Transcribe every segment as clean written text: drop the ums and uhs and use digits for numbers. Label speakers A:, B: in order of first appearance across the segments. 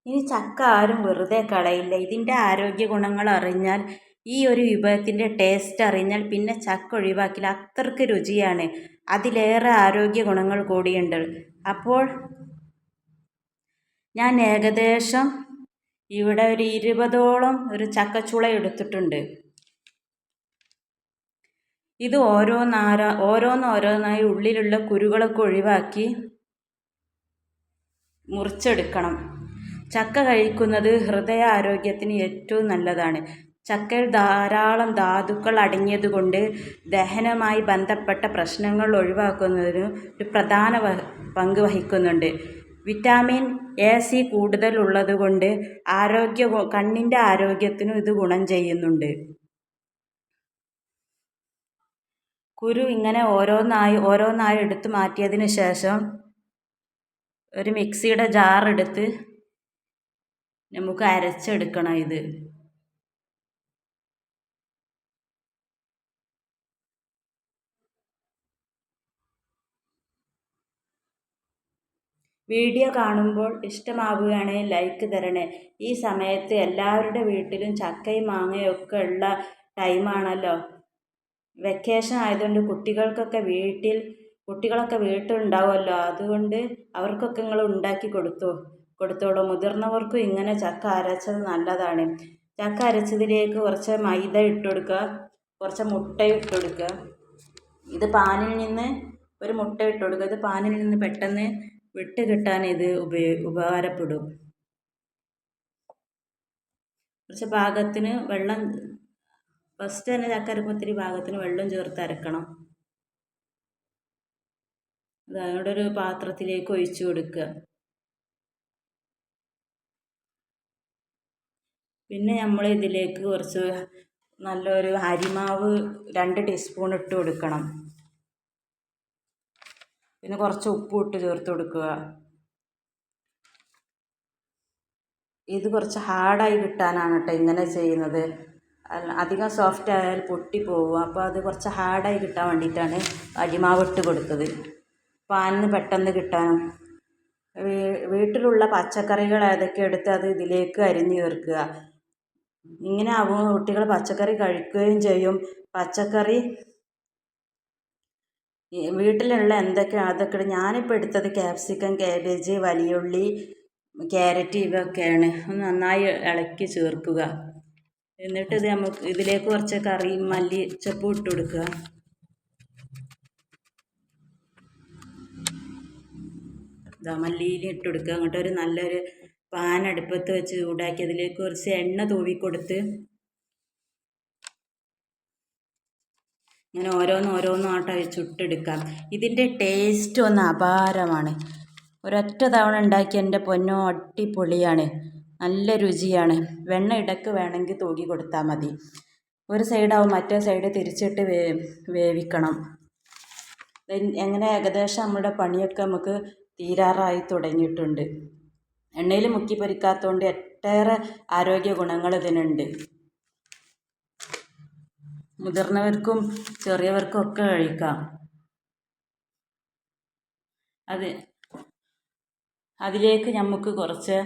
A: ഇനി ചക്ക ആരും വെറുതെ കളയില്ല. ഇതിൻ്റെ ആരോഗ്യ ഗുണങ്ങൾ അറിഞ്ഞാൽ, ഈ ഒരു വിഭവത്തിൻ്റെ ടേസ്റ്റ് അറിഞ്ഞാൽ പിന്നെ ചക്ക ഒഴിവാക്കില്ല. അത്രയ്ക്ക് രുചിയാണ്. അതിലേറെ ആരോഗ്യ ഗുണങ്ങൾ കൂടിയുണ്ട്. അപ്പോൾ ഞാൻ ഏകദേശം ഇവിടെ ഒരു 20ഓളം ഒരു ചക്കച്ചുള എടുത്തിട്ടുണ്ട്. ഇത് ഓരോന്നോരോന്നായി ഉള്ളിലുള്ള കുരുകളൊക്കെ ഒഴിവാക്കി മുറിച്ചെടുക്കണം. ചക്ക കഴിക്കുന്നത് ഹൃദയാരോഗ്യത്തിന് ഏറ്റവും നല്ലതാണ്. ചക്കയിൽ ധാരാളം ധാതുക്കൾ അടങ്ങിയതുകൊണ്ട് ദഹനവുമായി ബന്ധപ്പെട്ട പ്രശ്നങ്ങൾ ഒഴിവാക്കുന്നതിന് ഒരു പ്രധാന പങ്ക് വഹിക്കുന്നുണ്ട്. വിറ്റാമിൻ എ, സി കൂടുതൽ ഉള്ളതുകൊണ്ട് കണ്ണിൻ്റെ ആരോഗ്യത്തിനും ഇത് ഗുണം ചെയ്യുന്നുണ്ട്. കുരു ഇങ്ങനെ ഓരോന്നായി എടുത്ത് മാറ്റിയതിന് ശേഷം ഒരു മിക്സിയുടെ ജാർ എടുത്ത് നമുക്ക് അരച്ചെടുക്കണം. ഇത് വീഡിയോ കാണുമ്പോൾ ഇഷ്ടമാവുകയാണെങ്കിൽ ലൈക്ക് തരണേ. ഈ സമയത്ത് എല്ലാവരുടെ വീട്ടിലും ചക്കയും മാങ്ങയും ഒക്കെ ഉള്ള ടൈമാണല്ലോ. വെക്കേഷൻ ആയതുകൊണ്ട് കുട്ടികളൊക്കെ വീട്ടിലുണ്ടാവുമല്ലോ. അതുകൊണ്ട് അവർക്കൊക്കെ നിങ്ങൾ ഉണ്ടാക്കി കൊടുത്തോളൂ. മുതിർന്നവർക്കും ഇങ്ങനെ ചക്ക അരച്ചത് നല്ലതാണ്. ചക്ക അരച്ചതിലേക്ക് കുറച്ച് മൈദ ഇട്ട് കൊടുക്കുക, കുറച്ച് മുട്ട ഇട്ട് കൊടുക്കുക. ഇത് പാനിൽ നിന്ന് ഒരു മുട്ട ഇട്ട് കൊടുക്കുക. ഇത് പാനിൽ നിന്ന് പെട്ടെന്ന് വിട്ട് കിട്ടാൻ ഇത് ഉപകാരപ്പെടും. കുറച്ച് പാകത്തിന് വെള്ളം, ഫസ്റ്റ് തന്നെ ചക്ക അരക്കുമ്പോൾ ഇത്തിരി പാകത്തിന് വെള്ളം ചേർത്ത് അരക്കണം. അത് അതിനോട് ഒരു പാത്രത്തിലേക്ക് ഒഴിച്ചു കൊടുക്കുക. പിന്നെ നമ്മൾ ഇതിലേക്ക് കുറച്ച് നല്ലൊരു അരിമാവ് 2 ടീസ്പൂൺ ഇട്ട് കൊടുക്കണം. പിന്നെ കുറച്ച് ഉപ്പും ഇട്ട് ചേർത്ത് കൊടുക്കുക. ഇത് കുറച്ച് ഹാർഡായി കിട്ടാനാണ് കേട്ടോ ഇങ്ങനെ ചെയ്യുന്നത്. അധികം സോഫ്റ്റ് ആയാൽ പൊട്ടിപ്പോവും. അപ്പോൾ അത് കുറച്ച് ഹാർഡായി കിട്ടാൻ വേണ്ടിയിട്ടാണ് അരിമാവ് ഇട്ട് കൊടുത്തത്. പാനിന് പെട്ടെന്ന് കിട്ടാനും. വീട്ടിലുള്ള പച്ചക്കറികൾ ഏതൊക്കെ എടുത്ത് അത് ഇതിലേക്ക് അരിഞ്ഞ് ചേർക്കുക. ഇങ്ങനെ ആവുമ്പോൾ കുട്ടികൾ പച്ചക്കറി കഴിക്കുകയും ചെയ്യും. പച്ചക്കറി വീട്ടിലുള്ള എന്തൊക്കെയാണ് അതൊക്കെ ഞാനിപ്പോൾ എടുത്തത് ക്യാപ്സിക്കം, കാബേജ്, വലിയുള്ളി, ക്യാരറ്റ് ഇവയൊക്കെയാണ്. നന്നായി ഇളക്കി ചേർക്കുക. എന്നിട്ട് ഇത് നമുക്ക് ഇതിലേക്ക് കുറച്ച് കറി മല്ലിച്ചപ്പും ഇട്ട് കൊടുക്കുക. മല്ലിയില ഇട്ട് കൊടുക്കുക. അങ്ങോട്ട് ഒരു നല്ലൊരു പാൻ അടുപ്പത്ത് വെച്ച് ചൂടാക്കി അതിലേക്ക് കുറച്ച് എണ്ണ തൂവി കൊടുത്ത് ഇങ്ങനെ ഓരോന്നായിട്ടായി ചുട്ടെടുക്കാം. ഇതിൻ്റെ ടേസ്റ്റ് ഒന്ന് അപാരമാണ്. ഒരൊറ്റ തവണ ഉണ്ടാക്കി എൻ്റെ പൊന്നോ അടിപൊളിയാണ്, നല്ല രുചിയാണ്. വെണ്ണ ഇടയ്ക്ക് വേണമെങ്കിൽ തൂക്കി കൊടുത്താൽ മതി. ഒരു സൈഡാവും മറ്റേ സൈഡ് തിരിച്ചിട്ട് വേവിക്കണം. എങ്ങനെ ഏകദേശം നമ്മുടെ പണിയൊക്കെ നമുക്ക് തീരാറായി തുടങ്ങിയിട്ടുണ്ട്. എണ്ണയിൽ മുക്കി പൊരിക്കാത്തതുകൊണ്ട് ഒട്ടേറെ ആരോഗ്യ ഗുണങ്ങൾ ഇതിനുണ്ട്. മുതിർന്നവർക്കും ചെറിയവർക്കും ഒക്കെ കഴിക്കാം. അതിലേക്ക് നമുക്ക് കുറച്ച്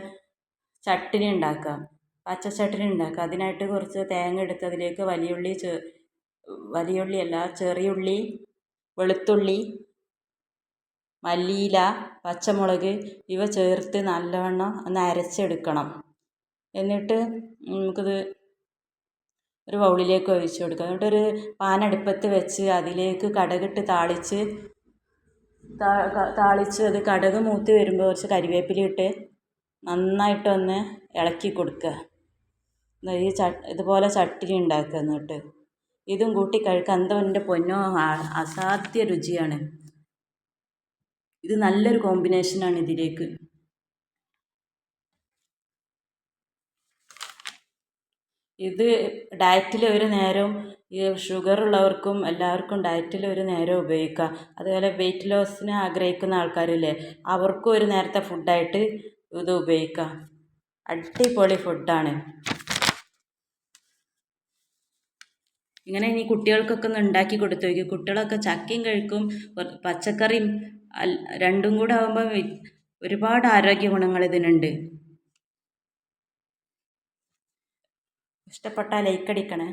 A: ചട്ടിനി ഉണ്ടാക്കാം, പച്ച ചട്ടിനി ഉണ്ടാക്കാം. അതിനായിട്ട് കുറച്ച് തേങ്ങ എടുത്ത് അതിലേക്ക് ചെറിയുള്ളി, വെളുത്തുള്ളി, മല്ലിയില, പച്ചമുളക് ഇവ ചേർത്ത് നല്ലവണ്ണം ഒന്ന് അരച്ചെടുക്കണം. എന്നിട്ട് നമുക്കിത് ഒരു ബൗളിലേക്ക് ഒഴിച്ച് കൊടുക്കുക. എന്നിട്ടൊരു പാൻ അടുപ്പത്ത് വെച്ച് അതിലേക്ക് കടുകിട്ട് താളിച്ച് അത് കടുക് മൂത്ത് വരുമ്പോൾ കുറച്ച് കരിവേപ്പില ഇട്ട് നന്നായിട്ടൊന്ന് ഇളക്കി കൊടുക്കുക. ഇതുപോലെ ചട്ടിനി ഉണ്ടാക്കുക. എന്നിട്ട് ഇതും കൂട്ടി കഴിക്കാൻ എന്തോ എൻ്റെ പൊന്നോ അസാധ്യ രുചിയാണ്. ഇത് നല്ലൊരു കോമ്പിനേഷനാണ് ഇതിലേക്ക്. ഇത് ഡയറ്റിൽ ഒരു നേരം, ഈ ഷുഗർ ഉള്ളവർക്കും എല്ലാവർക്കും ഡയറ്റിൽ ഒരു നേരം ഉപയോഗിക്കാം. അതുപോലെ വെയിറ്റ് ലോസിന് ആഗ്രഹിക്കുന്ന ആൾക്കാരില്ലേ, അവർക്കും ഒരു നേരത്തെ ഫുഡായിട്ട് ഇത് ഉപയോഗിക്കാം. അടിപൊളി ഫുഡാണ്. ഇങ്ങനെ ഇനി കുട്ടികൾക്കൊക്കെ ഒന്ന് ഉണ്ടാക്കി കൊടുത്തു നോക്കി. കുട്ടികളൊക്കെ ചക്കയും കഴിക്കും, പച്ചക്കറിയും രണ്ടും കൂടെ ആകുമ്പോൾ ഒരുപാട് ആരോഗ്യ ഗുണങ്ങൾ ഇതിനുണ്ട്. ഇഷ്ടപ്പെട്ടാൽ ലൈക്ക് അടിക്കണേ.